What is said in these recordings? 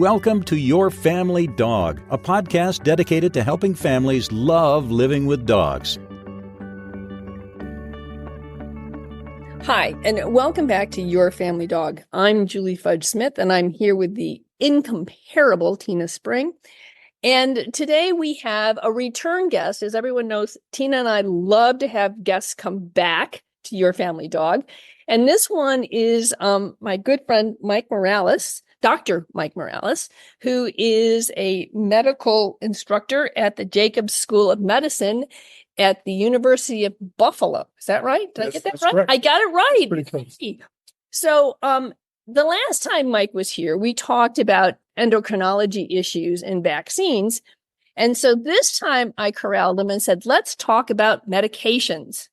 welcome to Your Family Dog, a podcast dedicated to helping families love living with dogs. Hi, and welcome back to Your Family Dog. I'm Julie Fudge Smith, and I'm here with the incomparable Tina Spring. And today we have a return guest. As everyone knows, Tina and I love to have guests come back to Your Family Dog. And this one is my good friend, Mike Morales, Dr. Mike Morales, who is a medical instructor at the Jacobs School of Medicine at the University of Buffalo. Is that right? Did I get that right? Correct. I got it right. Pretty close. So the last time Mike was here, we talked about endocrinology issues and vaccines. And so this time I corralled him and said, let's talk about medications.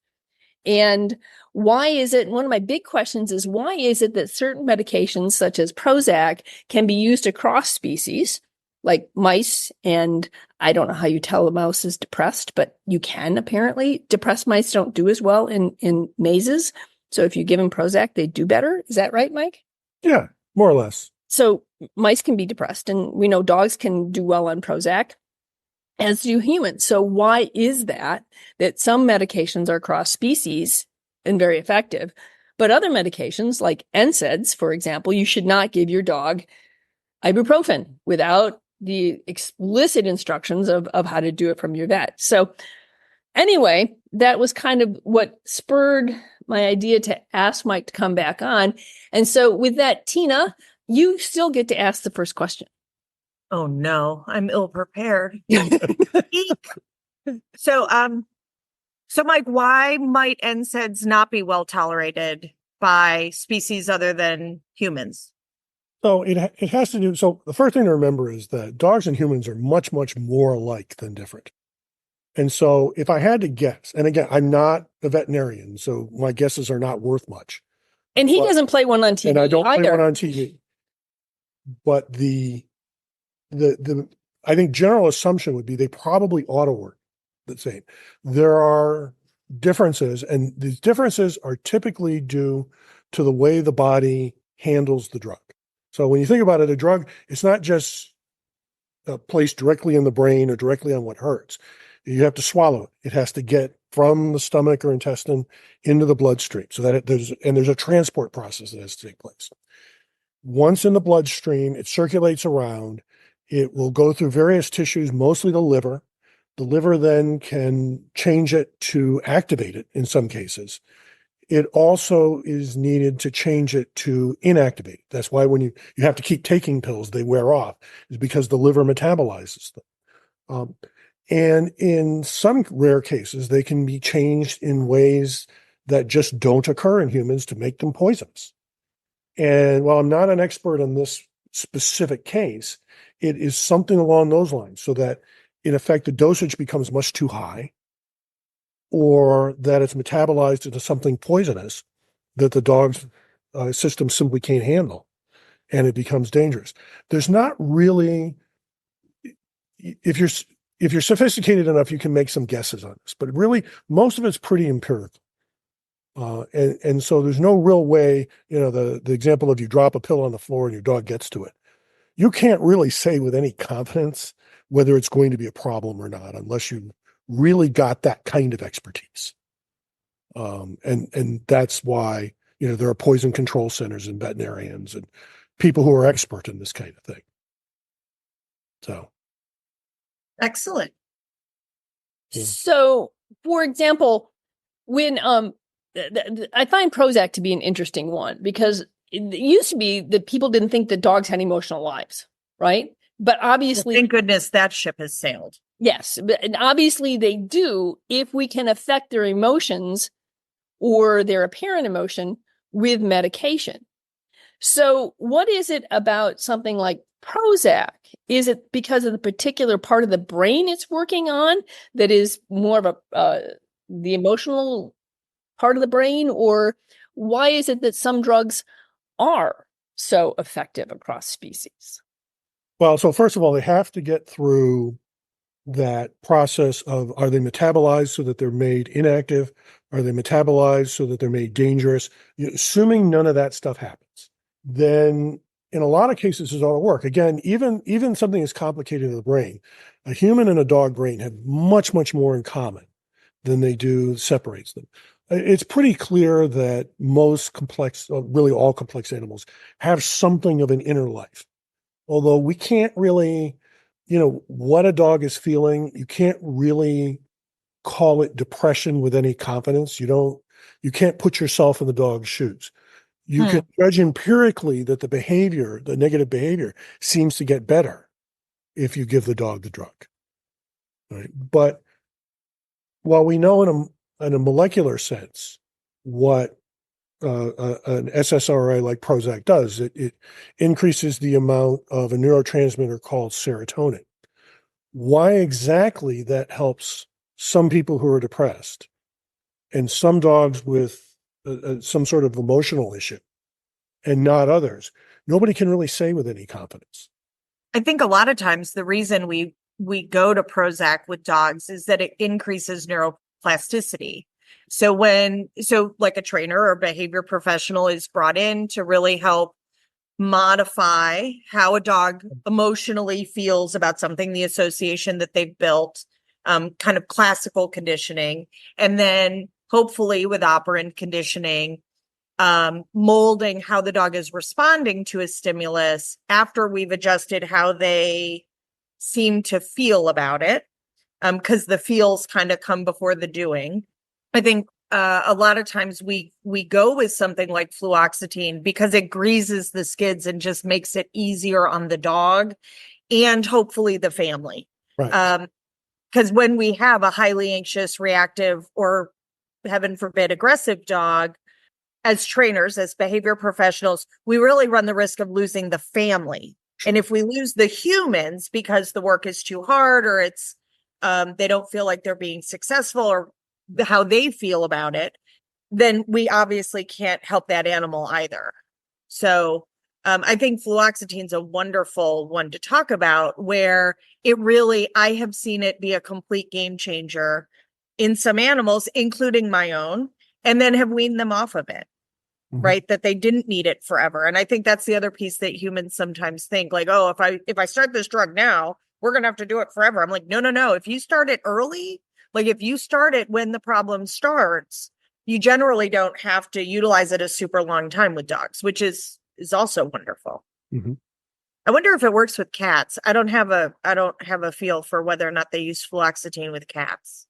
And why is it, one of my big questions is, why is it that certain medications such as Prozac can be used across species, like mice, and I don't know how you tell a mouse is depressed, but you can apparently. Depressed mice don't do as well in mazes. So if you give them Prozac, they do better. Is that right, Mike? Yeah, more or less. So mice can be depressed, and we know dogs can do well on Prozac, as do humans. So why is that some medications are cross species and very effective, but other medications like NSAIDs, for example, you should not give your dog ibuprofen without the explicit instructions of how to do it from your vet. So anyway, that was kind of what spurred my idea to ask Mike to come back on. And so with that, Tina, you still get to ask the first question. Oh no, I'm ill prepared. So Mike, why might NSAIDs not be well tolerated by species other than humans? So it has to do. So the first thing to remember is that dogs and humans are much, much more alike than different. And so if I had to guess, and again, I'm not a veterinarian, so my guesses are not worth much. And he doesn't play one on TV and I don't either. play one on TV. But the I think general assumption would be they probably ought to work the same. There are differences, and these differences are typically due to the way the body handles the drug. So when you think about it, a drug, it's not just placed directly in the brain or directly on what hurts. You have to swallow it. It has to get from the stomach or intestine into the bloodstream. So that there's a transport process that has to take place. Once in the bloodstream, it circulates around. It will go through various tissues, mostly the liver. The liver then can change it to activate it in some cases. It also is needed to change it to inactivate it. That's why when you have to keep taking pills, they wear off, is because the liver metabolizes them. And in some rare cases, they can be changed in ways that just don't occur in humans to make them poisonous. And while I'm not an expert on this specific case, it is something along those lines, so that in effect, the dosage becomes much too high, or that it's metabolized into something poisonous that the dog's system simply can't handle, and it becomes dangerous. There's not really, if you're sophisticated enough, you can make some guesses on this, but really most of it's pretty empirical. And so there's no real way, the example of you drop a pill on the floor and your dog gets to it. You can't really say with any confidence whether it's going to be a problem or not, unless you really got that kind of expertise. And that's why, there are poison control centers and veterinarians and people who are expert in this kind of thing. So. Excellent. Yeah. So, for example, when I find Prozac to be an interesting one, because it used to be that people didn't think that dogs had emotional lives, right? But obviously, thank goodness that ship has sailed. Yes, and obviously they do if we can affect their emotions or their apparent emotion with medication. So what is it about something like Prozac? Is it because of the particular part of the brain it's working on that is more of the emotional part of the brain? Or why is it that some drugs are so effective across species? Well, so first of all, they have to get through that process of, are they metabolized so that they're made inactive? Are they metabolized so that they're made dangerous? Assuming none of that stuff happens, then in a lot of cases, this ought to work. Again, even something as complicated as the brain, a human and a dog brain have much, much more in common than they do separates them. It's pretty clear that most complex, really all complex animals have something of an inner life. Although we can't really, what a dog is feeling, you can't really call it depression with any confidence. You can't put yourself in the dog's shoes. You can judge empirically that the negative behavior seems to get better if you give the dog the drug. Right? But while we know in a molecular sense what an SSRI like Prozac does, it increases the amount of a neurotransmitter called serotonin. Why exactly that helps some people who are depressed and some dogs with some sort of emotional issue and not others, nobody can really say with any confidence. I think a lot of times the reason we go to Prozac with dogs is that it increases neuroplasticity. So like a trainer or behavior professional is brought in to really help modify how a dog emotionally feels about something, the association that they've built, kind of classical conditioning, and then hopefully with operant conditioning, molding how the dog is responding to a stimulus after we've adjusted how they seem to feel about it, because the feels kind of come before the doing. I think a lot of times we go with something like fluoxetine because it greases the skids and just makes it easier on the dog and hopefully the family. Right. Because when we have a highly anxious, reactive, or heaven forbid, aggressive dog, as trainers, as behavior professionals, we really run the risk of losing the family. And if we lose the humans because the work is too hard, or it's they don't feel like they're being successful, or how they feel about it, then we obviously can't help that animal either. So I think fluoxetine is a wonderful one to talk about, where it really, I have seen it be a complete game changer in some animals, including my own, and then have weaned them off of it. Right, that they didn't need it forever. And I think that's the other piece that humans sometimes think, like, oh, if I start this drug now, we're gonna have to do it forever. I'm like, no. If you start it early, like if you start it when the problem starts, you generally don't have to utilize it a super long time with dogs, which is also wonderful. Mm-hmm. I wonder if it works with cats. I don't have a feel for whether or not they use fluoxetine with cats.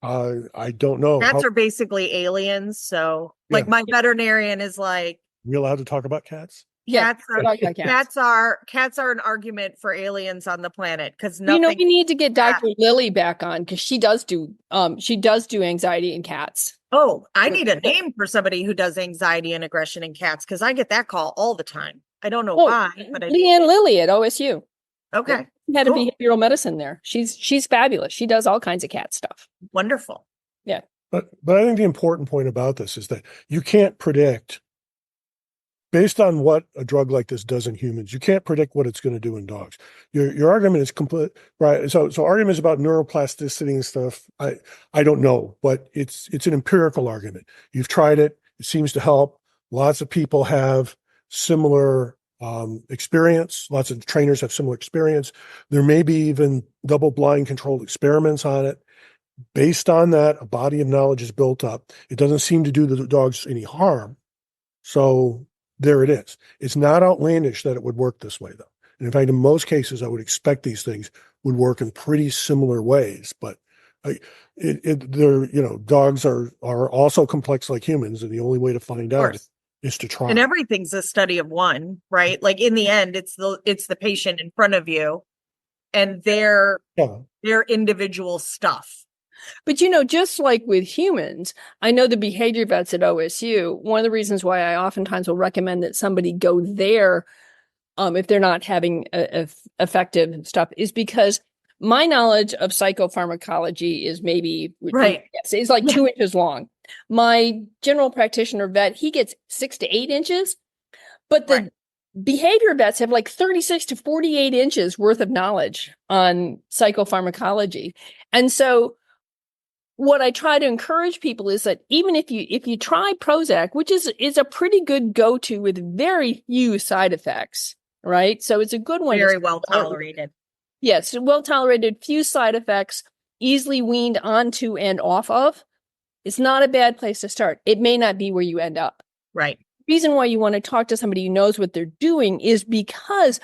I don't know. Cats are basically aliens. So like my veterinarian is like, we allowed to talk about cats? Yeah, cats are an argument for aliens on the planet, because we need to get Dr. Lily back on, because she does do anxiety in cats. Oh, I need a name for somebody who does anxiety and aggression in cats, because I get that call all the time. I don't know why, but Leanne Lilly at OSU. Okay. She had a behavioral medicine there. She's fabulous. She does all kinds of cat stuff. Wonderful. Yeah. But I think the important point about this is that you can't predict, based on what a drug like this does in humans, you can't predict what it's going to do in dogs. Your argument is complete, right? So arguments about neuroplasticity and stuff, I don't know, but it's an empirical argument. You've tried it. It seems to help. Lots of people have similar experience. Lots of trainers have similar experience. There may be even double-blind controlled experiments on it. Based on that, a body of knowledge is built up. It doesn't seem to do the dogs any harm. So there it is. It's not outlandish that it would work this way, though. And in fact, in most cases, I would expect these things would work in pretty similar ways. But dogs are also complex like humans, and the only way to find out is to try. And everything's a study of one, right? Like in the end, it's the patient in front of you and their individual stuff. But just like with humans, I know the behavior vets at OSU, one of the reasons why I oftentimes will recommend that somebody go there if they're not having effective stuff is because my knowledge of psychopharmacology is maybe it's like 2 inches long. My general practitioner vet, he gets 6 to 8 inches, but the behavior vets have like 36 to 48 inches worth of knowledge on psychopharmacology. And so what I try to encourage people is that even if you try Prozac, which is a pretty good go-to with very few side effects, right? So it's a good one. Very well tolerated. Yes, well tolerated, few side effects, easily weaned onto and off of. It's not a bad place to start. It may not be where you end up. Right. The reason why you want to talk to somebody who knows what they're doing is because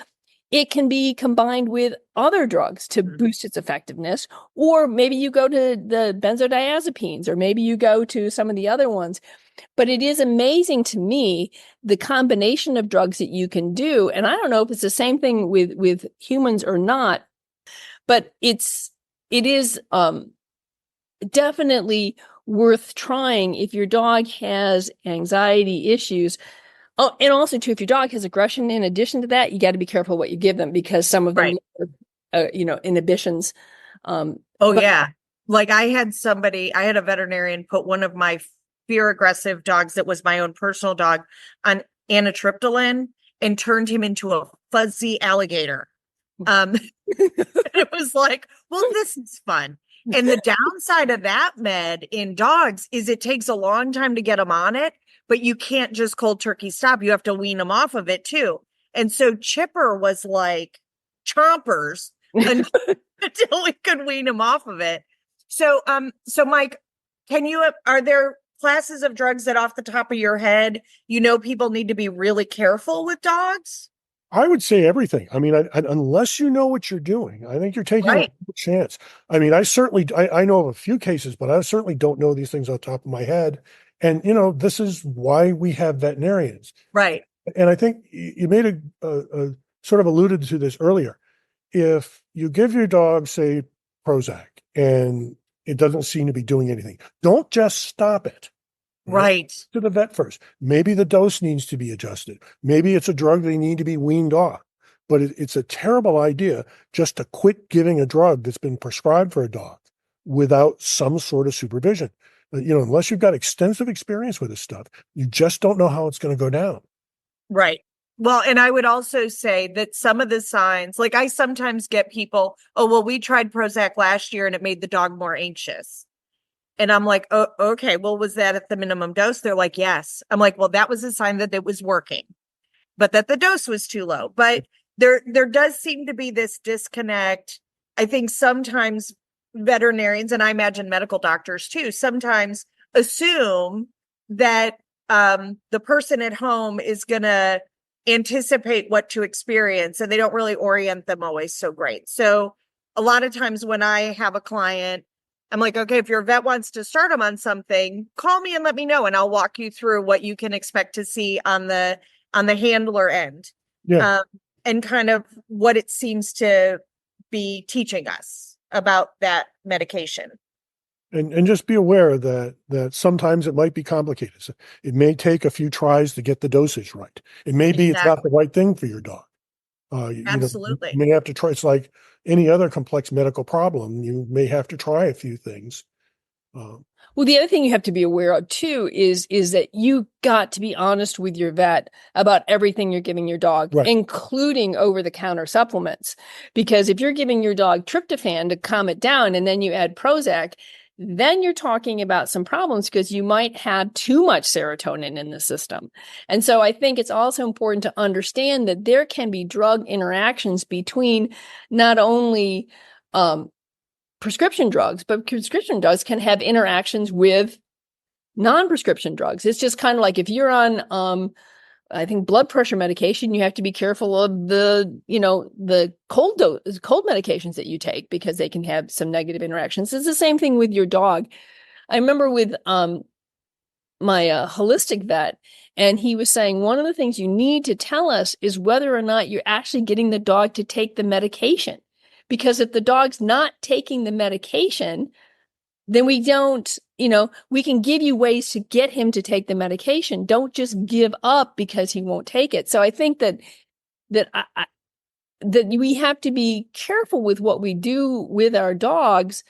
it can be combined with other drugs to boost its effectiveness, or maybe you go to the benzodiazepines, or maybe you go to some of the other ones. But it is amazing to me, the combination of drugs that you can do. And I don't know if it's the same thing with humans or not, but it is definitely worth trying if your dog has anxiety issues. Oh, and also too, if your dog has aggression in addition to that, you got to be careful what you give them, because some of them, are, inhibitions. Yeah. Like I had a veterinarian put one of my fear aggressive dogs that was my own personal dog on anitriptyline and turned him into a fuzzy alligator. It was like, well, this is fun. And the downside of that med in dogs is it takes a long time to get them on it, but you can't just cold turkey stop. You have to wean them off of it too. And so Chipper was like chompers until we could wean him off of it. So Mike, are there classes of drugs that off the top of your head, people need to be really careful with dogs? I would say everything. I mean, unless you know what you're doing, I think you're taking a chance. I mean, I know of a few cases, but I certainly don't know these things off the top of my head. And, this is why we have veterinarians. Right. And I think you made a sort of alluded to this earlier. If you give your dog, say, Prozac, and it doesn't seem to be doing anything, don't just stop it. Right. To the vet first. Maybe the dose needs to be adjusted. Maybe it's a drug they need to be weaned off. But it's a terrible idea just to quit giving a drug that's been prescribed for a dog without some sort of supervision. Unless you've got extensive experience with this stuff, you just don't know how it's going to go down. Right. Well, and I would also say that some of the signs, like I sometimes get people, oh, well, we tried Prozac last year and it made the dog more anxious. And I'm like, oh, okay, well, was that at the minimum dose? They're like, yes. I'm like, well, that was a sign that it was working, but that the dose was too low. But there does seem to be this disconnect. I think sometimes veterinarians, and I imagine medical doctors too, sometimes assume that the person at home is going to anticipate what to experience, and they don't really orient them always so great. So a lot of times when I have a client, I'm like, okay, if your vet wants to start them on something, call me and let me know, and I'll walk you through what you can expect to see on the handler end, and kind of what it seems to be teaching us about that medication. And just be aware that sometimes it might be complicated. So it may take a few tries to get the dosage right. It may be it's not the right thing for your dog. Absolutely. You may have to try. It's like any other complex medical problem. You may have to try a few things. Well, the other thing you have to be aware of too is that you got to be honest with your vet about everything you're giving your dog, including over-the-counter supplements. Because if you're giving your dog tryptophan to calm it down and then you add Prozac, then you're talking about some problems because you might have too much serotonin in the system. And so I think it's also important to understand that there can be drug interactions between not only prescription drugs, but prescription drugs can have interactions with non-prescription drugs. It's just kind of like if you're on I think blood pressure medication, you have to be careful of the cold medications that you take because they can have some negative interactions. It's the same thing with your dog. I remember with my holistic vet, and he was saying one of the things you need to tell us is whether or not you're actually getting the dog to take the medication. Because if the dog's not taking the medication, then we don't, we can give you ways to get him to take the medication. Don't just give up because he won't take it. So I think that we have to be careful with what we do with our dogs,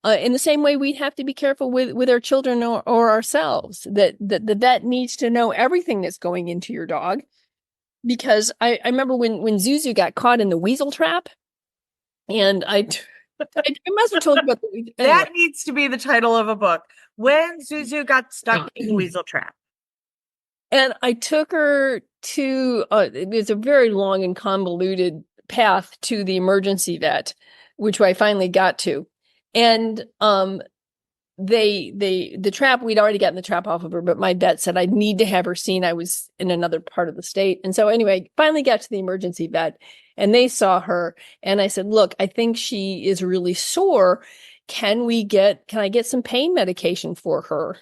in the same way we'd have to be careful with our children or ourselves. That the vet needs to know everything that's going into your dog. Because I remember when Zuzu got caught in the weasel trap, and I must have told you about the That needs to be the title of a book. When Zuzu got stuck in the weasel trap. And I took her it's a very long and convoluted path to the emergency vet, which I finally got to. And the trap, we'd already gotten the trap off of her, but my vet said I'd need to have her seen. I was in another part of the state. And so anyway, finally got to the emergency vet and they saw her. And I said, look, I think she is really sore. Can I get some pain medication for her?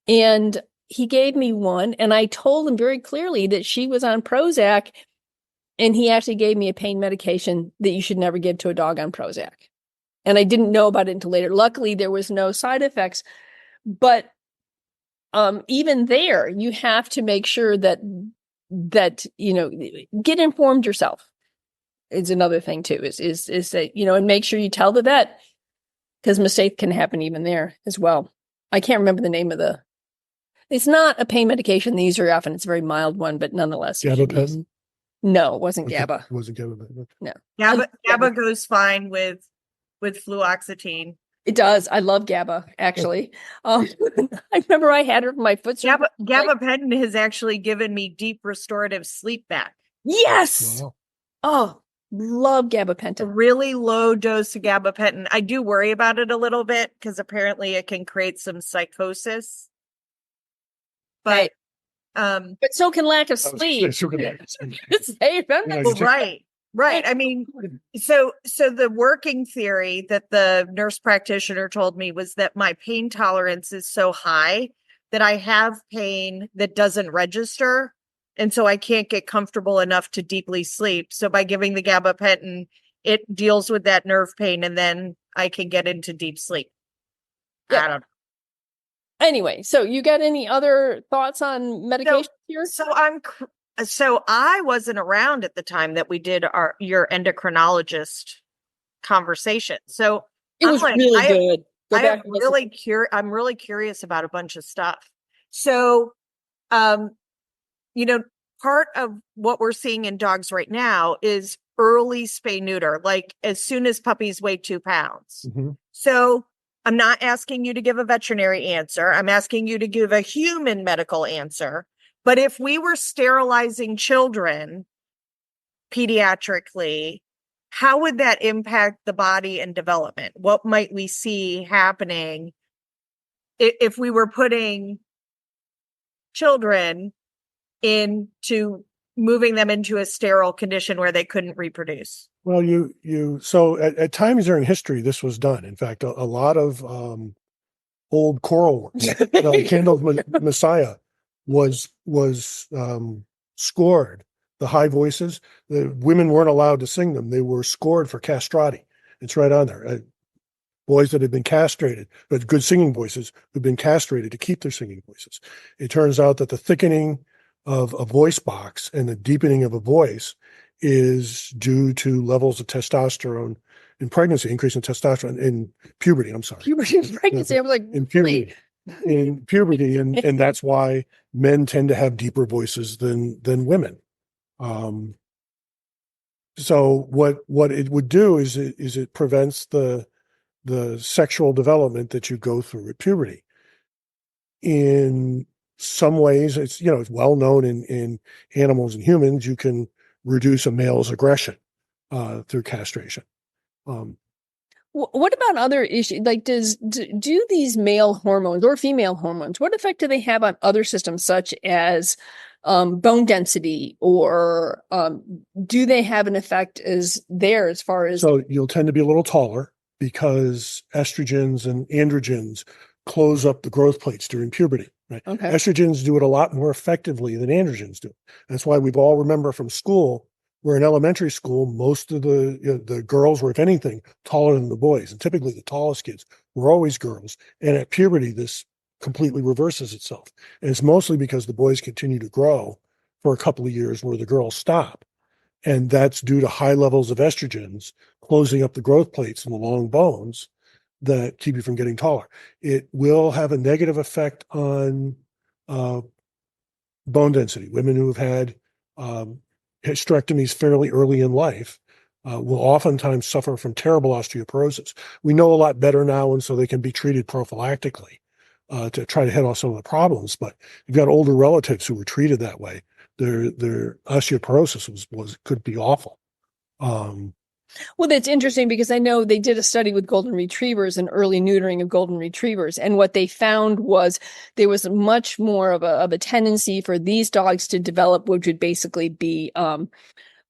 And he gave me one, and I told him very clearly that she was on Prozac, and he actually gave me a pain medication that you should never give to a dog on Prozac. And I didn't know about it until later. Luckily, there was no side effects, but even there, you have to make sure that get informed yourself. Is another thing too. Is that and make sure you tell the vet, because mistakes can happen even there as well. I can't remember the name of it's not a pain medication they use very often. It's a very mild one, but nonetheless. Gabapentin? No, it wasn't GABA. It wasn't gabapentin. No. GABA goes fine with fluoxetine. It does. I love GABA, actually. I remember I had her for my foot surgery. Gabapentin has actually given me deep restorative sleep back. Yes. Wow. Oh, love A gabapentin. really low dose of gabapentin. I do worry about it a little bit because apparently it can create some psychosis. But But so can lack of sleep. Right. I mean, so the working theory that the nurse practitioner told me was that my pain tolerance is so high that I have pain that doesn't register. And so I can't get comfortable enough to deeply sleep. So by giving the gabapentin, it deals with that nerve pain and then I can get into deep sleep. Yeah. I don't know. Anyway, so you got any other thoughts on medication here? So I wasn't around at the time that we did your endocrinologist conversation. So It was really good. I'm really curious about a bunch of stuff. So, part of what we're seeing in dogs right now is early spay neuter, like as soon as puppies weigh 2 pounds. Mm-hmm. So I'm not asking you to give a veterinary answer. I'm asking you to give a human medical answer. But if we were sterilizing children pediatrically, how would that impact the body and development? What might we see happening if we were putting children moving them into a sterile condition where they couldn't reproduce? Well, so at times during history, this was done. In fact, a lot of old choral works, Handel's Messiah was scored. The high voices, the women weren't allowed to sing them. They were scored for castrati. It's right on there. Boys that had been castrated, but good singing voices, who'd been castrated to keep their singing voices. It turns out that the thickening of a voice box and the deepening of a voice is due to levels of testosterone in pregnancy, increase in testosterone in puberty. I'm sorry. Puberty and pregnancy. I was like, in puberty. In puberty, and that's why men tend to have deeper voices than women. So what it would do is it prevents the sexual development that you go through at puberty. In some ways, it's well known in animals and humans, you can reduce a male's aggression through castration. What about other issues? Like, do these male hormones or female hormones, what effect do they have on other systems such as bone density, or do they have an effect as far as? So you'll tend to be a little taller because estrogens and androgens close up the growth plates during puberty. Right? Okay. Estrogens do it a lot more effectively than androgens do. That's why we've all remember from school, where in elementary school, most of the girls were, if anything, taller than the boys. And typically the tallest kids were always girls. And at puberty, this completely reverses itself. And it's mostly because the boys continue to grow for a couple of years where the girls stop. And that's due to high levels of estrogens closing up the growth plates and the long bones that keep you from getting taller. It will have a negative effect on bone density. Women who have had hysterectomies fairly early in life will oftentimes suffer from terrible osteoporosis. We know a lot better now, and so they can be treated prophylactically to try to head off some of the problems. But you've got older relatives who were treated that way. their osteoporosis could be awful. Well, that's interesting because I know they did a study with golden retrievers and early neutering of golden retrievers. And what they found was there was much more of a tendency for these dogs to develop, which would basically be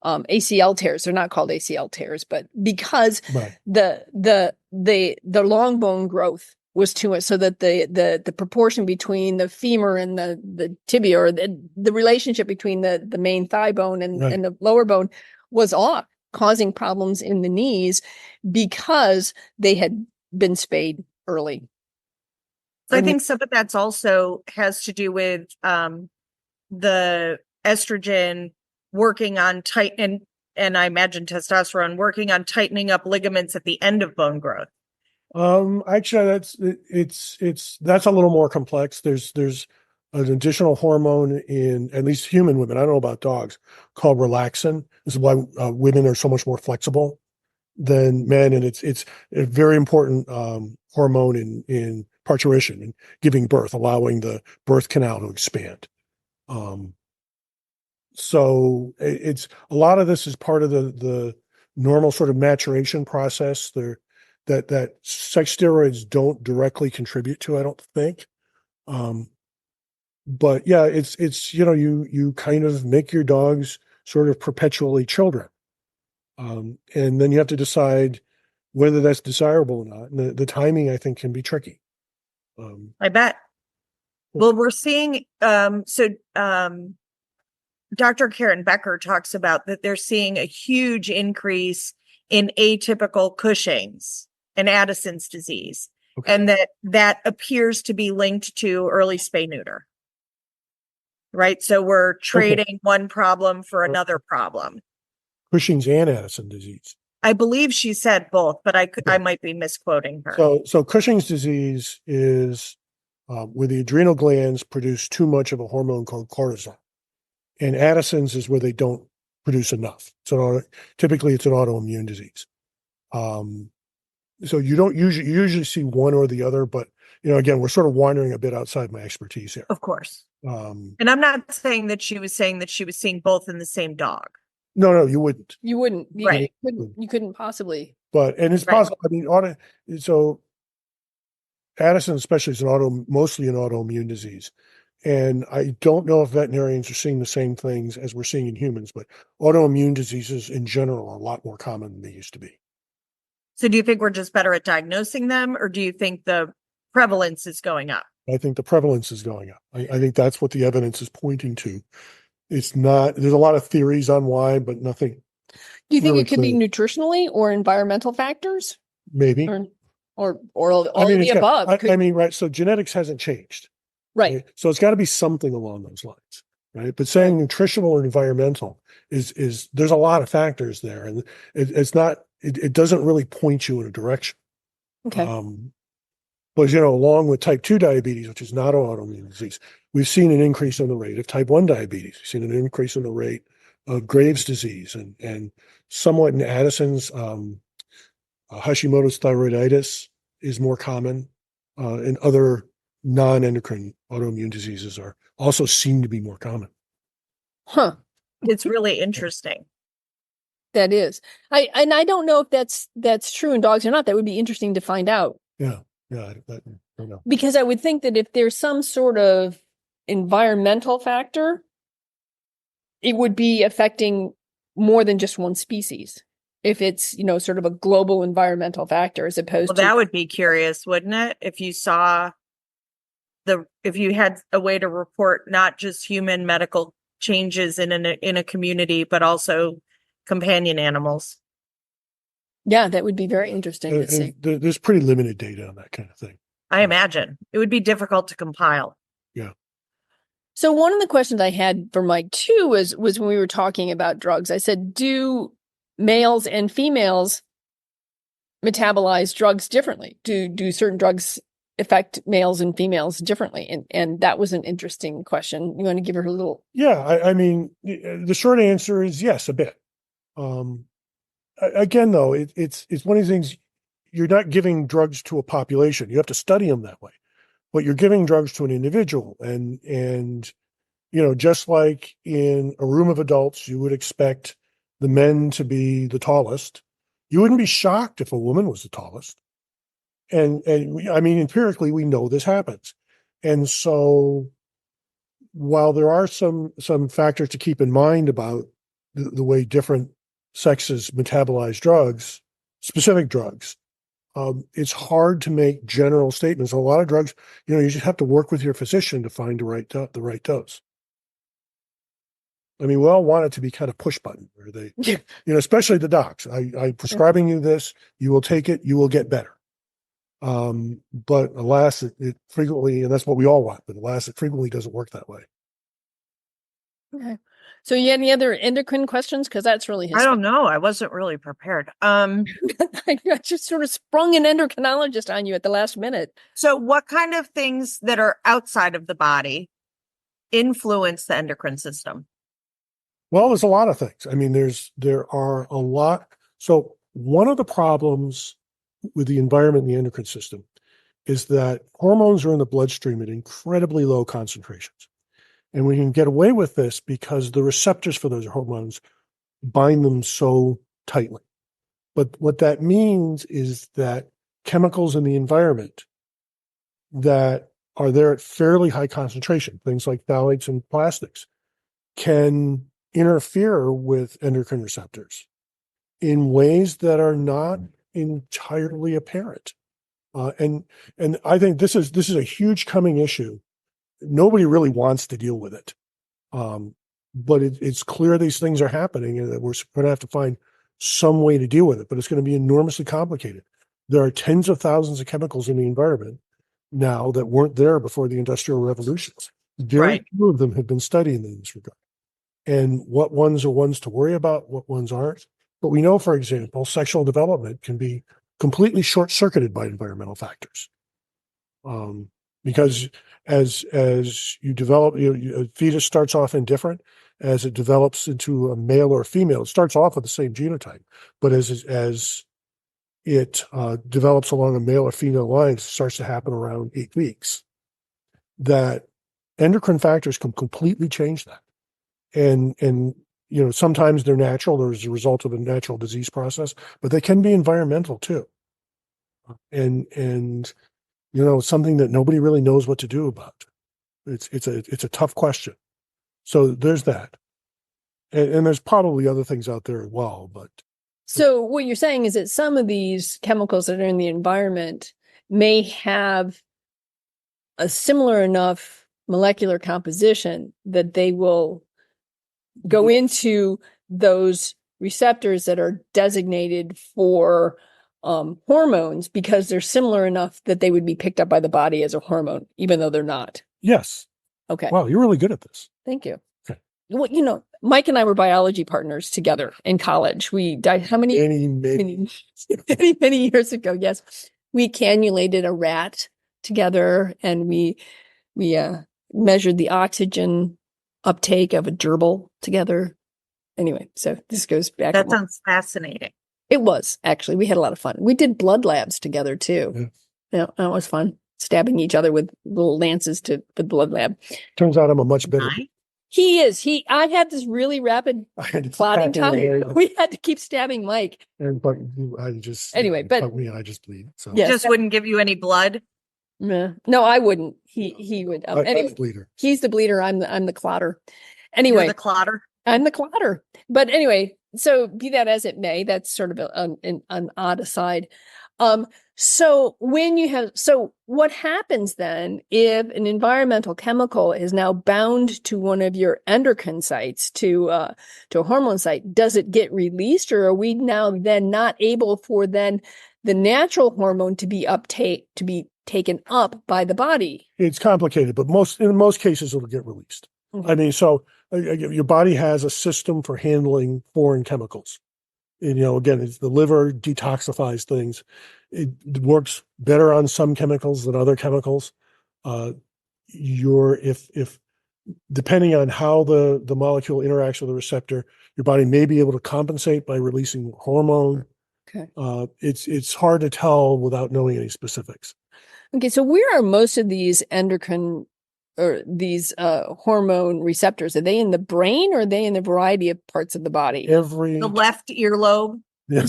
ACL tears. They're not called ACL tears, but because Right. the long bone growth was too much, so that the proportion between the femur and the tibia, or the relationship between the main thigh bone and the lower bone was off, causing problems in the knees because they had been spayed early. So I think some of that's also has to do with the estrogen working on and I imagine testosterone working on tightening up ligaments at the end of bone growth. Actually, that's a little more complex. There's an additional hormone in at least human women, I don't know about dogs, called relaxin. This is why women are so much more flexible than men, and it's a very important hormone in parturition and giving birth, allowing the birth canal to expand. So it's a lot of this is part of the normal sort of maturation process there that sex steroids don't directly contribute to, I don't think. But yeah, it's you kind of make your dogs sort of perpetually children. And then you have to decide whether that's desirable or not. And the timing, I think, can be tricky. I bet. Well, we're seeing Dr. Karen Becker talks about that they're seeing a huge increase in atypical Cushing's and Addison's disease, and that appears to be linked to early spay neuter. Right. So we're trading one problem for another problem. Cushing's and Addison disease. I believe she said both, but I might be misquoting her. So Cushing's disease is where the adrenal glands produce too much of a hormone called cortisol. And Addison's is where they don't produce enough. So typically it's an autoimmune disease. So you don't usually see one or the other, but again, we're sort of wandering a bit outside my expertise here. Of course. And I'm not saying that she was seeing both in the same dog. No, you wouldn't. You wouldn't. Right. You couldn't possibly. But it's possible. I mean, so Addison especially is mostly an autoimmune disease. And I don't know if veterinarians are seeing the same things as we're seeing in humans, but autoimmune diseases in general are a lot more common than they used to be. So do you think we're just better at diagnosing them, or do you think the prevalence is going up? I think the prevalence is going up. I think that's what the evidence is pointing to. It's not, there's a lot of theories on why, but nothing. Do you think it could be nutritionally or environmental factors? Maybe. Or all of the above? Right. So genetics hasn't changed. Right. So it's got to be something along those lines. Right. But saying nutritional or environmental is there's a lot of factors there. And it doesn't really point you in a direction. Okay. But, along with type 2 diabetes, which is not an autoimmune disease, we've seen an increase in the rate of type 1 diabetes. We've seen an increase in the rate of Graves' disease and somewhat in Addison's. Hashimoto's thyroiditis is more common, and other non-endocrine autoimmune diseases are also seen to be more common. Huh. It's really interesting. That is. I don't know if that's true in dogs or not. That would be interesting to find out. Yeah. I don't know. Because I would think that if there's some sort of environmental factor, it would be affecting more than just one species. If it's, sort of a global environmental factor as opposed to. That would be curious, wouldn't it? If you saw if you had a way to report not just human medical changes in a community, but also companion animals. Yeah, that would be very interesting to see. There's pretty limited data on that kind of thing. I imagine it would be difficult to compile. Yeah. So one of the questions I had for Mike too was when we were talking about drugs, I said, do males and females metabolize drugs differently? Do certain drugs affect males and females differently? And that was an interesting question. You want to give her a little? Yeah. I mean, the short answer is yes, a bit. Again, though, it's one of these things. You're not giving drugs to a population. You have to study them that way, but you're giving drugs to an individual, and just like in a room of adults, you would expect the men to be the tallest. You wouldn't be shocked if a woman was the tallest. And I mean, empirically, we know this happens. And so while there are some factors to keep in mind about the way different sexes metabolize drugs, specific drugs, it's hard to make general statements. A lot of drugs, you just have to work with your physician to find the right dose. I mean, we all want it to be kind of push button where they, especially the docs. I'm prescribing you this, you will take it, you will get better. But alas, it frequently, and that's what we all want, but alas, it frequently doesn't work that way. Okay. So you had any other endocrine questions? Because that's really his. I don't know. I wasn't really prepared. I just sort of sprung an endocrinologist on you at the last minute. So what kind of things that are outside of the body influence the endocrine system? Well, there's a lot of things. I mean, there are a lot. So one of the problems with the environment and the endocrine system is that hormones are in the bloodstream at incredibly low concentrations. And we can get away with this because the receptors for those hormones bind them so tightly. But what that means is that chemicals in the environment that are there at fairly high concentration, things like phthalates and plastics, can interfere with endocrine receptors in ways that are not entirely apparent. And I think this is a huge coming issue. Nobody really wants to deal with it. But it's clear these things are happening and that we're going to have to find some way to deal with it, but it's going to be enormously complicated. There are tens of thousands of chemicals in the environment now that weren't there before the Industrial Revolution. Very few of them have been studied in this regard. And what ones are ones to worry about, what ones aren't. But we know, for example, sexual development can be completely short-circuited by environmental factors. Because as you develop, a fetus starts off indifferent. As it develops into a male or a female, it starts off with the same genotype. But as it develops along a male or female line, it starts to happen around 8 weeks. That endocrine factors can completely change that. And sometimes they're natural, they're as a result of a natural disease process, but they can be environmental too. And something that nobody really knows what to do about. It's a tough question. So there's that. And there's probably other things out there as well, but. So what you're saying is that some of these chemicals that are in the environment may have a similar enough molecular composition that they will go into those receptors that are designated for hormones because they're similar enough that they would be picked up by the body as a hormone, even though they're not. Yes. Okay. Wow, you're really good at this. Thank you. Okay. Well, Mike and I were biology partners together in college. We died how many? Many years ago. Yes, we cannulated a rat together, and we measured the oxygen uptake of a gerbil together. Anyway, so this goes back. That sounds fascinating. It was, actually. We had a lot of fun. We did blood labs together too. Yeah, that was fun. Stabbing each other with little lances to the blood lab. Turns out I'm a much better. He is. I had this really rapid clotting time. We had to keep stabbing Mike. But I just I just bleed. So yes. Just wouldn't give you any blood. No, I wouldn't. He would. Anyway, the bleeder. He's the bleeder. I'm the clotter. Anyway, you're the clotter. I'm the clotter. But anyway, so be that as it may, that's sort of an odd aside. So what happens then if an environmental chemical is now bound to one of your endocrine sites, to a hormone site? Does it get released, or are we now then not able for then the natural hormone to be taken up by the body? It's complicated, but in most cases it'll get released. Mm-hmm. I mean, so your body has a system for handling foreign chemicals. And, again, it's the liver detoxifies things. It works better on some chemicals than other chemicals. If depending on how the molecule interacts with the receptor, your body may be able to compensate by releasing hormone. Okay. It's hard to tell without knowing any specifics. Okay, so where are most of these endocrine hormone receptors? Are they in the brain or are they in a variety of parts of the body? The left earlobe. Yeah.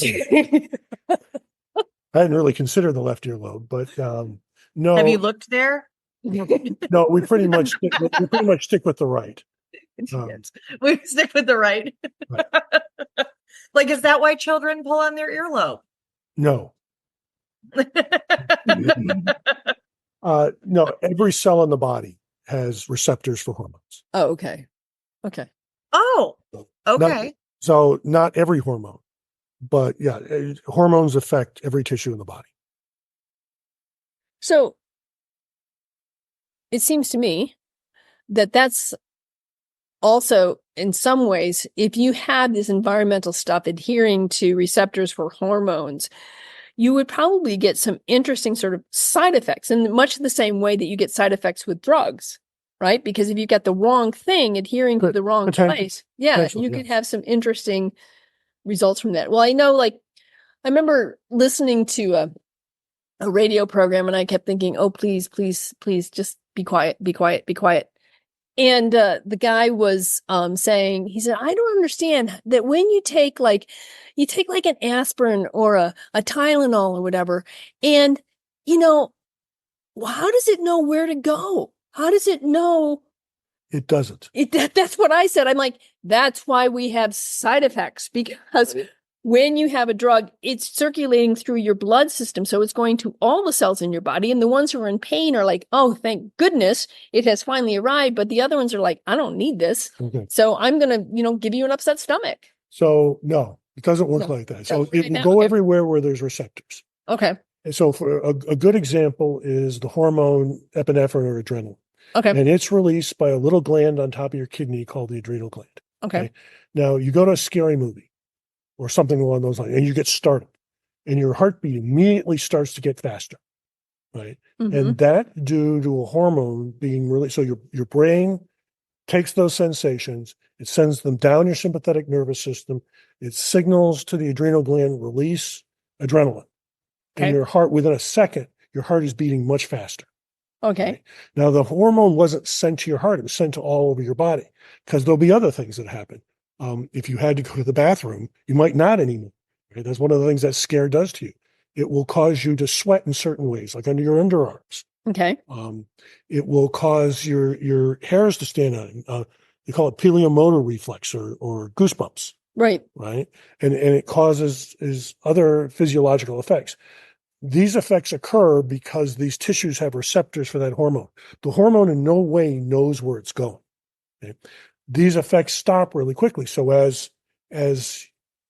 I hadn't really considered the left earlobe, but no. Have you looked there? No, we pretty much stick with the right. We stick with the right. Right. Like, is that why children pull on their earlobe? No. No, every cell in the body has receptors for hormones. Oh, okay. Okay. Oh, okay. Not every hormone, but yeah, hormones affect every tissue in the body. So it seems to me that that's also, in some ways, if you had this environmental stuff adhering to receptors for hormones, you would probably get some interesting sort of side effects in much the same way that you get side effects with drugs, right? Because if you get the wrong thing adhering to the wrong place, you could have some interesting results from that. Well, I know, like, I remember listening to a radio program and I kept thinking, oh, please, please, please, just be quiet, be quiet, be quiet. And the guy was saying, he said, I don't understand that when you take like an aspirin or a Tylenol or whatever, and, how does it know where to go? How does it know? It doesn't. That's what I said. I'm like, that's why we have side effects, because when you have a drug, it's circulating through your blood system. So it's going to all the cells in your body. And the ones who are in pain are like, oh, thank goodness it has finally arrived. But the other ones are like, I don't need this. Okay. So I'm going to, give you an upset stomach. So no, it doesn't work like that. So it will go everywhere where there's receptors. Okay. And so for a good example is the hormone epinephrine or adrenaline. Okay. And it's released by a little gland on top of your kidney called the adrenal gland. Okay. Now you go to a scary movie or something along those lines, and you get startled, and your heartbeat immediately starts to get faster, right? Mm-hmm. And that due to a hormone being released. So your brain takes those sensations, it sends them down your sympathetic nervous system, it signals to the adrenal gland, release adrenaline. Okay. And your heart, within a second, your heart is beating much faster. Okay. Right? Now, the hormone wasn't sent to your heart, it was sent to all over your body, because there'll be other things that happen. If you had to go to the bathroom, you might not anymore. Right? That's one of the things that scare does to you. It will cause you to sweat in certain ways, like under your underarms. Okay. It will cause your hairs to stand on. They call it peleomotor reflex or goosebumps. Right. Right. And it causes other physiological effects. These effects occur because these tissues have receptors for that hormone. The hormone in no way knows where it's going. Okay? These effects stop really quickly. So as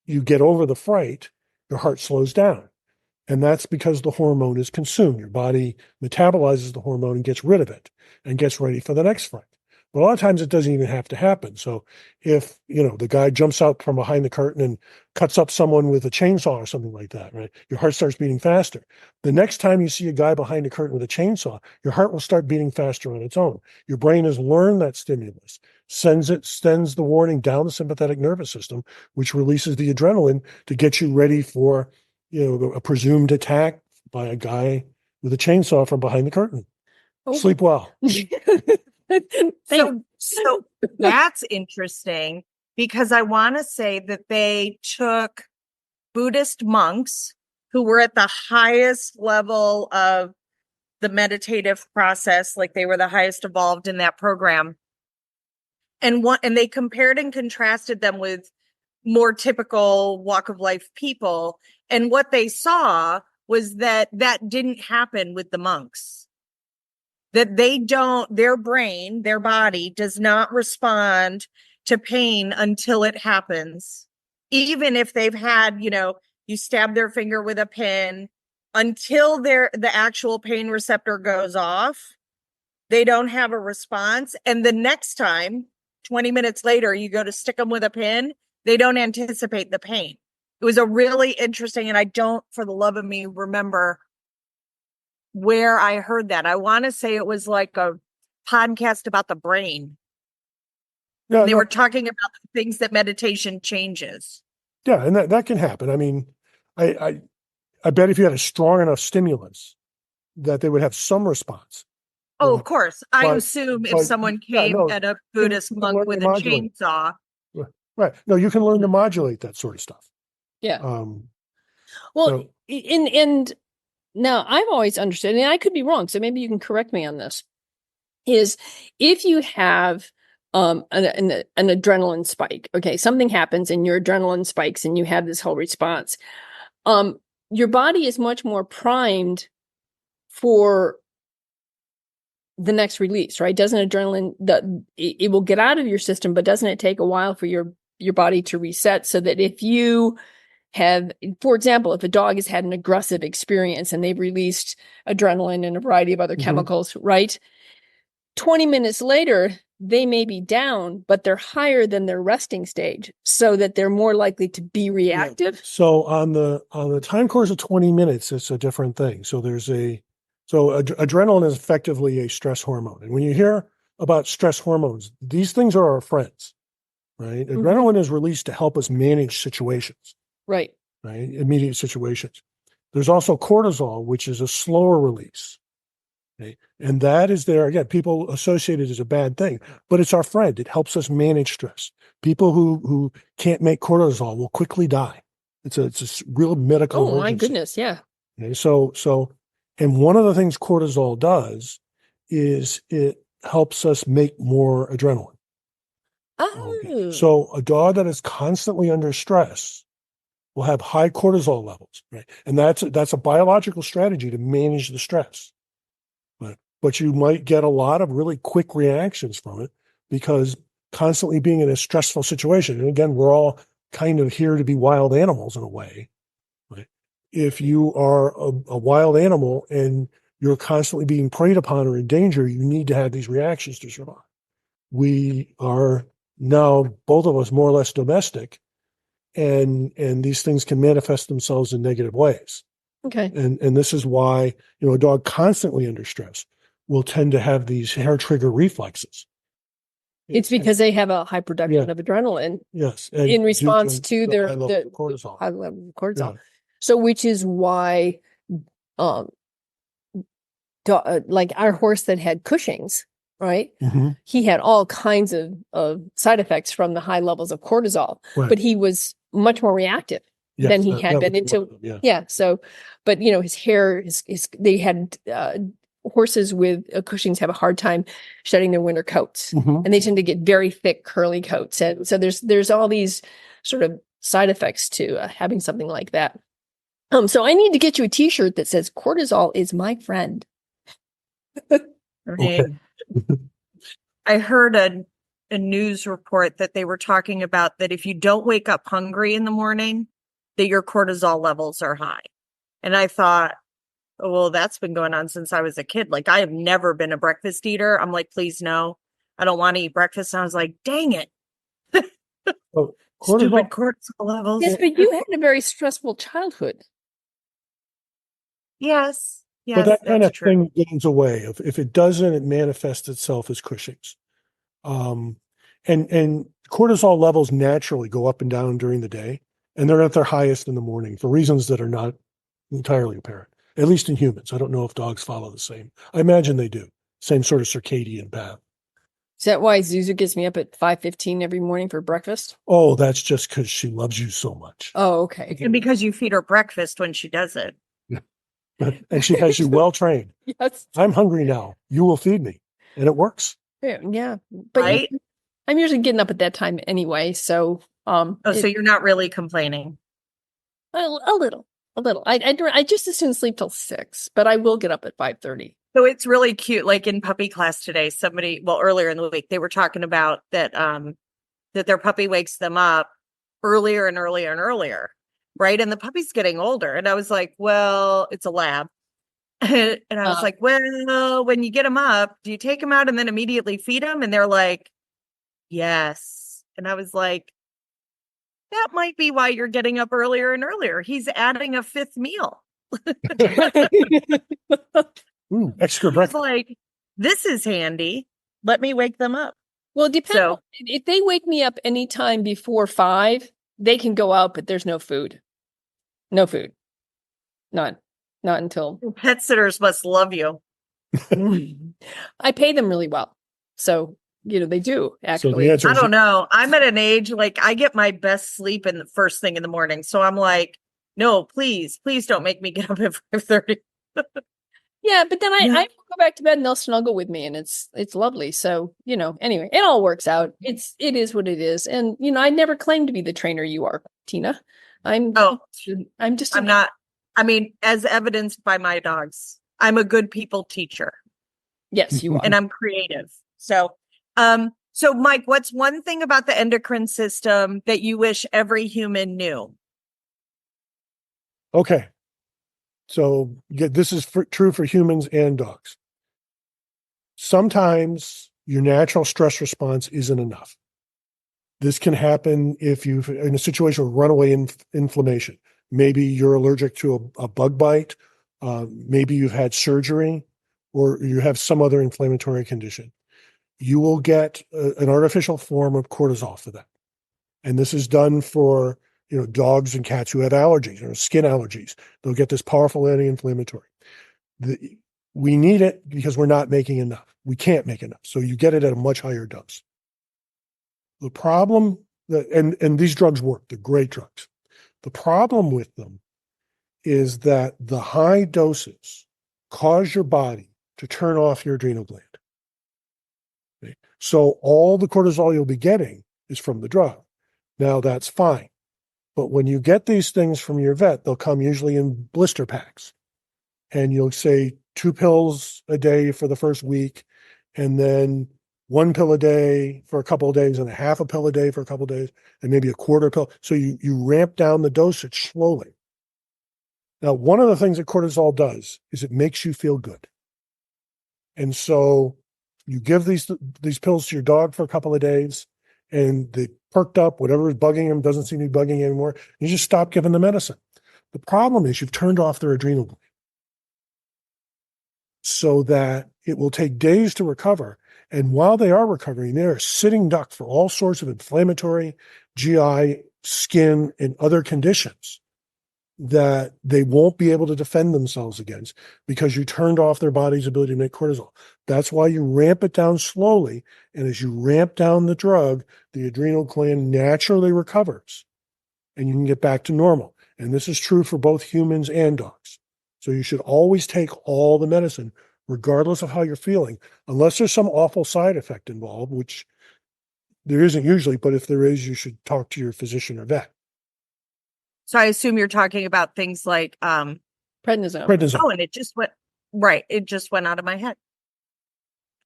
you get over the fright, your heart slows down. And that's because the hormone is consumed. Your body metabolizes the hormone and gets rid of it and gets ready for the next fright. But a lot of times it doesn't even have to happen. So if, the guy jumps out from behind the curtain and cuts up someone with a chainsaw or something like that, right? Your heart starts beating faster. The next time you see a guy behind the curtain with a chainsaw, your heart will start beating faster on its own. Your brain has learned that stimulus, sends the warning down the sympathetic nervous system, which releases the adrenaline to get you ready for, a presumed attack by a guy with a chainsaw from behind the curtain. Oh. Sleep well. So that's interesting, because I want to say that they took Buddhist monks who were at the highest level of the meditative process, like they were the highest evolved in that program. And they compared and contrasted them with more typical walk of life people. And what they saw was that didn't happen with the monks. That their brain, their body does not respond to pain until it happens. Even if they've had, you stab their finger with a pin, until the actual pain receptor goes off, they don't have a response. And the next time, 20 minutes later, you go to stick them with a pin, they don't anticipate the pain. It was a really interesting, and I don't, for the love of me, remember where I heard that. I want to say it was like a podcast about the brain. Yeah, they were talking about the things that meditation changes. Yeah, and that can happen. I mean, I bet if you had a strong enough stimulus that they would have some response. Oh, of course. I but- assume if but, someone yeah, came no, at a you can Buddhist learn monk to with a modulate. chainsaw. Right. No, you can learn to modulate that sort of stuff. Yeah. Um, Well, so- and now I've always understood, and I could be wrong, so maybe you can correct me on this, is if you have an adrenaline spike, okay, something happens and your adrenaline spikes and you have this whole response, your body is much more primed for the next release, right? Doesn't adrenaline, it will get out of your system, but doesn't it take a while for your body to reset, so that if you have, for example, if a dog has had an aggressive experience and they've released adrenaline and a variety of other chemicals, right? 20 minutes later, they may be down, but they're higher than their resting stage, so that they're more likely to be reactive. Yeah. So on the time course of 20 minutes, it's a different thing. So adrenaline is effectively a stress hormone. And when you hear about stress hormones, these things are our friends, right? Adrenaline is released to help us manage situations, Right. Immediate situations. There's also cortisol, which is a slower release. Okay? And that is there, again, people associate it as a bad thing, but it's our friend. It helps us manage stress. People who can't make cortisol will quickly die. It's a real medical Oh, my emergency. goodness. Yeah. Okay, so, and one of the things cortisol does is it helps us make more adrenaline. Oh. Okay. So a dog that is constantly under stress will have high cortisol levels, right? And that's a biological strategy to manage the stress. But you might get a lot of really quick reactions from it, because constantly being in a stressful situation, and again, we're all kind of here to be wild animals in a way, right? If you are a wild animal and you're constantly being preyed upon or in danger, you need to have these reactions to survive. We are now, both of us, more or less domestic, and these things can manifest themselves in negative ways. Okay. And this is why, a dog constantly under stress will tend to have these hair trigger reflexes. It's because they have a high production of adrenaline. Yes. In response to their high level of cortisol. high level of cortisol. Yeah. So, which is why, like our horse that had Cushing's, right? He had all kinds of side effects from the high levels of cortisol, Right. but he was much more reactive than he had been into. So, but his hair, they had horses with Cushing's have a hard time shedding their winter coats, and they tend to get very thick curly coats, and so there's all these sort of side effects to having something like that. So I need to get you a T-shirt that says "Cortisol is my friend." Okay. I heard a news report that they were talking about that if you don't wake up hungry in the morning, that your cortisol levels are high. And I thought, oh, well, that's been going on since I was a kid. Like, I have never been a breakfast eater. I'm like, please, no, I don't want to eat breakfast. And I was like, dang it. Stupid cortisol levels. Yes, but you had a very stressful childhood. Yes. But that kind of true. thing goes away. If it doesn't, it manifests itself as Cushing's. And cortisol levels naturally go up and down during the day, and they're at their highest in the morning for reasons that are not entirely apparent, at least in humans. I don't know if dogs follow the same. I imagine they do. Same sort of circadian path. Is that why Zuzu gets me up at 5:15 every morning for breakfast? Oh, that's just because she loves you so much. Oh, okay. And because you feed her breakfast when she does it. And she has you well trained. Yes. I'm hungry now. You will feed me. And it works. Yeah. But right? I'm usually getting up at that time anyway. So, so you're not really complaining. A little. I just as soon sleep till 6, but I will get up at 5:30. So it's really cute. Like in puppy class today, earlier in the week, they were talking about that their puppy wakes them up earlier and earlier and earlier. Right. And the puppy's getting older. And I was like, well, it's a lab. And I was like, well, when you get them up, do you take them out and then immediately feed them? And they're like, yes. And I was like, that might be why you're getting up earlier and earlier. He's adding a 5th meal. Extra breakfast. Like, this is handy. Let me wake them up. Well, it depends. If they wake me up anytime before 5, they can go out, but there's no food. No food. Not until. Pet sitters must love you. I pay them really well. So, they do So the actually. answer I is don't know. I'm at an age like I get my best sleep in the first thing in the morning. So I'm like, no, please don't make me get up at 5:30. Yeah, but then Yeah. I go back to bed and they'll snuggle with me and it's lovely. So, anyway, it all works out. It is what it is. And, I never claim to be the trainer you are, Tina. I'm just I'm not. I mean, as evidenced by my dogs, I'm a good people teacher Yes, you are. and I'm creative. So Mike, what's one thing about the endocrine system that you wish every human knew? okay. So this is true for humans and dogs. Sometimes your natural stress response isn't enough. This can happen if you've in a situation of runaway inflammation. Maybe you're allergic to a bug bite. Maybe you've had surgery, or you have some other inflammatory condition. You will get an artificial form of cortisol for that. And this is done for dogs and cats who have allergies or skin allergies. They'll get this powerful anti-inflammatory. We need it because we're not making enough. We can't make enough. So you get it at a much higher dose. The problem and these drugs work, they're great drugs. The problem with them is that the high doses cause your body to turn off your adrenal gland. Okay? So all the cortisol you'll be getting is from the drug. Now that's fine. But when you get these things from your vet, they'll come usually in blister packs. And you'll say 2 pills a day for the first week, and then 1 pill a day for a couple of days, and a half a pill a day for a couple of days, and maybe a quarter pill. So you ramp down the dosage slowly. Now, one of the things that cortisol does is it makes you feel good. And so you give these pills to your dog for a couple of days, and they perked up, whatever is bugging him doesn't seem to be bugging anymore. You just stop giving the medicine. The problem is you've turned off their adrenal gland so that it will take days to recover. And while they are recovering, they're a sitting duck for all sorts of inflammatory, GI, skin, and other conditions that they won't be able to defend themselves against because you turned off their body's ability to make cortisol. That's why you ramp it down slowly. And as you ramp down the drug, the adrenal gland naturally recovers and you can get back to normal. And this is true for both humans and dogs. So you should always take all the medicine, regardless of how you're feeling, unless there's some awful side effect involved, which there isn't usually, but if there is, you should talk to your physician or vet. So I assume you're talking about things like prednisone. Oh, and it just went out of my head.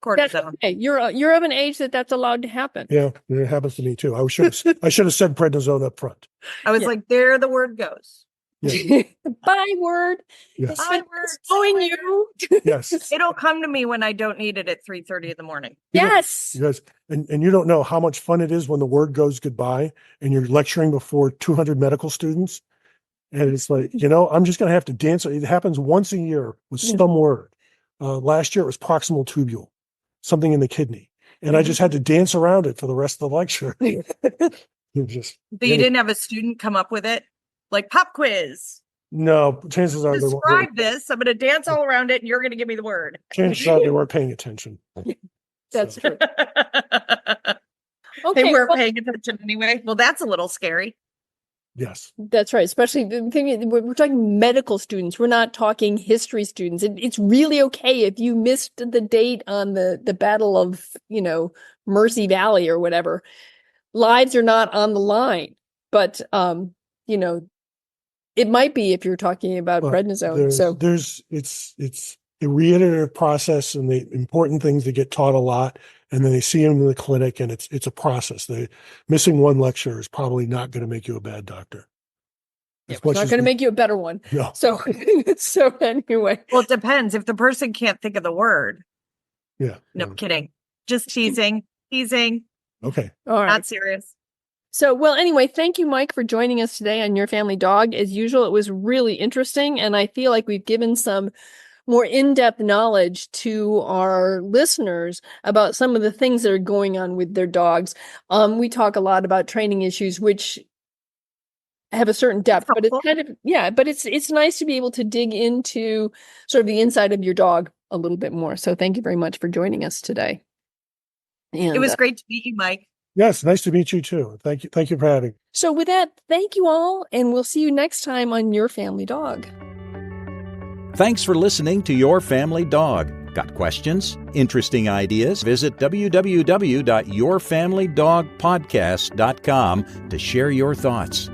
That's Cortisone. okay. You're of an age that's allowed to happen. Yeah, it happens to me too. I should have said prednisone up front. I was like, there the word goes. Yeah. Byword. Yes. Byword. Knowing you. Yes. It'll come to me when I don't need it at 3:30 in the morning. Yes. Yes. And you don't know how much fun it is when the word goes goodbye and you're lecturing before 200 medical students. And it's like, I'm just going to have to dance. It happens once a year with some word. Last year it was proximal tubule, something in the kidney. And I just had to dance around it for the rest of the lecture. You didn't have a student come up with it? Like pop quiz. No, chances are describe this. I'm going to dance all around it and you're going to give me the word. Chances are they weren't paying attention. That's true. They weren't paying attention anyway. Well, that's a little scary. Yes. That's right. Especially the thing is, we're talking medical students. We're not talking history students. It's really okay if you missed the date on the Battle of, Mercy Valley or whatever. Lives are not on the line. But, it might be if you're talking about prednisone. It's a reiterative process, and the important things that get taught a lot, and then they see them in the clinic, and it's a process. Missing one lecture is probably not going to make you a bad doctor. It's not going to make you a better one. No. So anyway. Well, it depends. If the person can't think of the word. Yeah. No, kidding. Just teasing. Okay. All right. Not serious. So, well, anyway, thank you, Mike, for joining us today on Your Family Dog. As usual, it was really interesting, and I feel like we've given some more in-depth knowledge to our listeners about some of the things that are going on with their dogs. We talk a lot about training issues, which have a certain depth, but it's kind of, but it's nice to be able to dig into sort of the inside of your dog a little bit more. So thank you very much for joining us today. And, It was great to meet you, Mike. Yes, nice to meet you too. Thank you. Thank you for having me. So with that, thank you all, and we'll see you next time on Your Family Dog. Thanks for listening to Your Family Dog. Got questions? Interesting ideas? Visit www.yourfamilydogpodcast.com to share your thoughts.